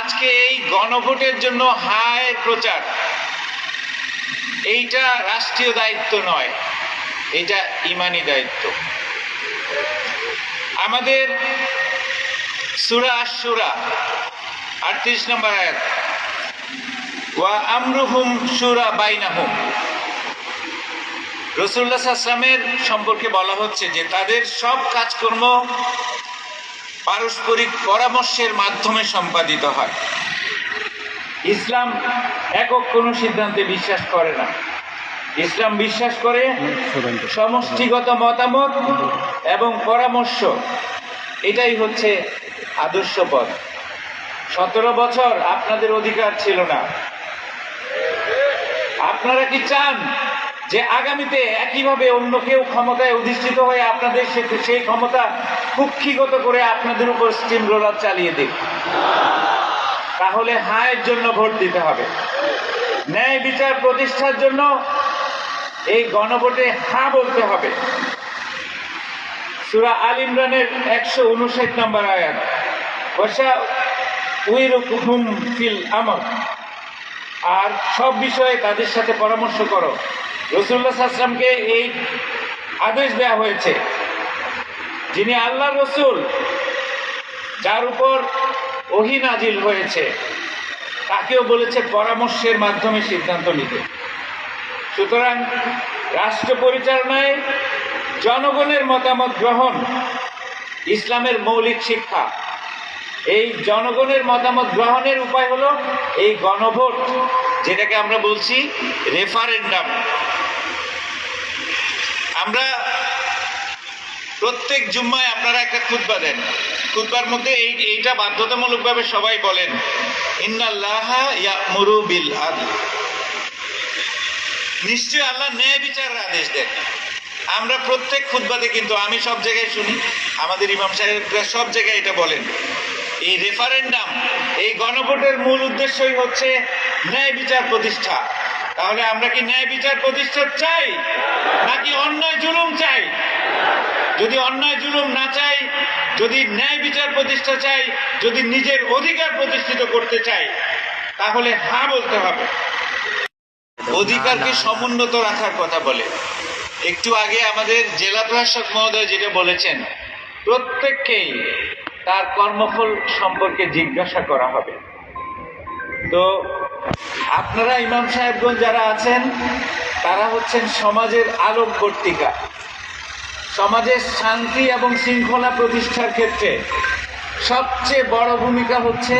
আজকে এই গণভোটের জন্য হায় প্রচার, এইটা রাষ্ট্রীয় দায়িত্ব নয়, এটা ইমানি দায়িত্ব। আমাদের সূরা আশ-শুরা 38 নম্বর আয়াত, ওয়া আমরুহুম শুরা বাইনাহুম, রাসূলুল্লাহ সাল্লাল্লাহু আলাইহি ওয়াসাল্লামের সম্পর্কে বলা হচ্ছে যে তাদের সব কাজকর্ম পারস্পরিক পরামর্শের মাধ্যমে সম্পাদিত হয়। ইসলাম একক কোনো সিদ্ধান্তে বিশ্বাস করে না, ইসলাম বিশ্বাস করে সমষ্টিগত মতামত এবং পরামর্শ, এটাই হচ্ছে আদর্শ পথ। 17 বছর আপনাদের অধিকার ছিল না। আপনারা কি চান যে আগামীতে একইভাবে অন্য কেউ ক্ষমতায় অধিষ্ঠিত হয়ে আপনাদের সেই ক্ষমতা কুক্ষিগত করে আপনাদের উপর স্টিম রোলার চালিয়ে দিক? তাহলে হায়ের জন্য ভোট দিতে হবে। ন্যায় বিচার প্রতিষ্ঠার জন্য এই গণভোটে হ্যাঁ বলতে হবে। সূরা আল ইমরানের 159 নম্বর আয়াত, ওয়াশাউইরুহুম ফিল আমর, আর সব বিষয়ে তাদের সাথে পরামর্শ করো। রাসূলুল্লাহ সাল্লাল্লাহু আলাইহি ওয়াসাল্লামকে এই আদেশ দেওয়া হয়েছে, যিনি আল্লাহর রাসূল, যার উপর ওহী নাজিল হয়েছে, তাকেও বলেছে পরামর্শের মাধ্যমে সিদ্ধান্ত নিতে। সুতরাং রাষ্ট্র পরিচালনায় জনগণের মতামত গ্রহণ ইসলামের মৌলিক শিক্ষা। এই জনগণের মতামত গ্রহণের উপায় হলো এই গণভোট, যেটাকে আমরা বলছি রেফারেন্ডাম। আমরা প্রত্যেক জুম্মায় আপনারা একটা খুতবা দেন, খুতবার মধ্যে এইটা বাধ্যতামূলকভাবে সবাই বলেন, ইন্নাল্লাহা ইয়া'মুরু বিল আদল। নিশ্চয় আল্লাহ ন্যায় বিচারের আদেশ দেন। আমরা প্রত্যেক খুতবাতে, কিন্তু আমি সব জায়গায় শুনি, আমাদের ইমাম সাহেবরা সব জায়গায় এটা বলেন। এই রেফারেন্ডাম, এই গণভোটের মূল উদ্দেশ্যই হচ্ছে ন্যায় বিচার প্রতিষ্ঠা। তাহলে আমরা কি ন্যায় বিচার প্রতিষ্ঠা চাই নাকি অন্যায় জুলুম চাই? যদি অন্যায় জুলুম না চাই, যদি ন্যায় বিচার প্রতিষ্ঠা চাই, যদি নিজের অধিকার প্রতিষ্ঠিত করতে চাই, তাহলে হ্যাঁ বলতে হবে। অধিকারকে সমুন্নত রাখার কথা বলে। একটু আগে আমাদের জেলা প্রশাসক মহোদয় যেটা বলেছেন, প্রত্যেককেই তার কর্মফল সম্পর্কে জিজ্ঞাসা করা হবে। তো আপনারা ইমাম সাহেবগণ যারা আছেন, তারা হচ্ছেন সমাজের আলোকবর্তিকা। সমাজের শান্তি এবং শৃঙ্খলা প্রতিষ্ঠার ক্ষেত্রে সবচেয়ে বড় ভূমিকা হচ্ছে